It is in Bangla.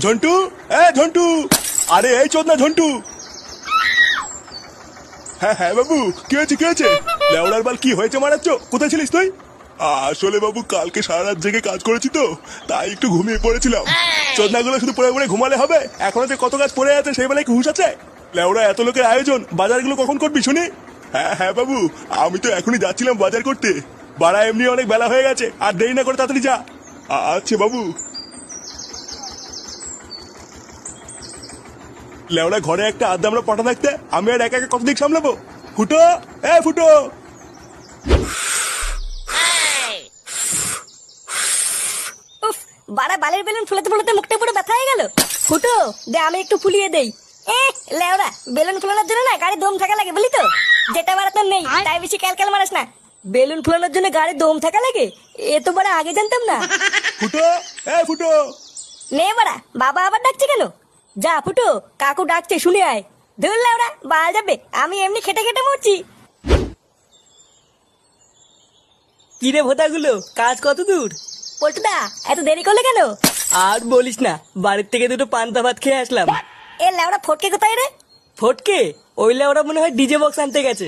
ঝন্টু, এ ঝন্টু, আরে এই চোদনা ঝন্টু। হ্যাঁ হ্যাঁ বাবু, কি হয়েছে কি হয়েছে? লেওড়ার বাল কি হয়েছে মারাচ্ছ? কোথায় ছিলিস তুই? আসলে বাবু কালকে সারা রাত জেগে কাজ করেছি তো, তাই একটু ঘুমিয়ে পড়েছিলাম। চোদনাগুলো শুধু পড়ে পড়ে ঘুমালে হবে? এখনো যে কত কাজ পড়ে আছে সেই বেলায় কি হুঁশ আছে? লেওড়া এত লোকের আয়োজন, বাজারগুলো কখন করবি শুনি? হ্যাঁ হ্যাঁ বাবু, আমি তো এখনই যাচ্ছিলাম বাজার করতে। বাড়া এমনি অনেক বেলা হয়ে গেছে, আর দেরি না করে তাড়াতাড়ি যা। আচ্ছা বাবু। লেওড়া ঘরে একটা আড্ডা আমরা পটা থাকতে আমি আর একা একা কত দিক সামলাবো? ফুটো, এ ফুটো। উফ, বাড়া বালের বেলুন ফুলাতে ফুলাতে মুখটা পুরো ব্যথা হয়ে গেল। ফুটো দে, আমি একটু ফুলিয়ে দেই। লেওড়া, বেলুন ফুলানোর জন্য না গাড়ি দম থাকা লাগে, বলি তো? যেটা বাড়া তোর নেই তাই বেশি ক্যালক্যাল মারাস না। বেলুন ফুলানোর জন্য গাড়ি দম থাকা লাগে? এ তো বাড়া আগে জানতাম না। ফুটো, এ ফুটো। নে বাড়া, বাবা আবার ডাকছে কেন? যা ফুটো, কাকু ডাকছে, শুনে আয়। ধুর লেওড়া, বাল যাবে, আমি এমনি খেটে খেটে মরছি। কিরে ভোটাগুলো, কাজ কত দূর? পল্টুদা, এত দেরি করলে কেন? আর বলিস না, বাড়ির থেকে দুটো পান্তা ভাত খেয়ে আসলাম। এ লেওড়া ফটকে কোথায় রে? ফটকে? ওইলে ওরা মনে হয় ডিজে বক্স আনতে গেছে।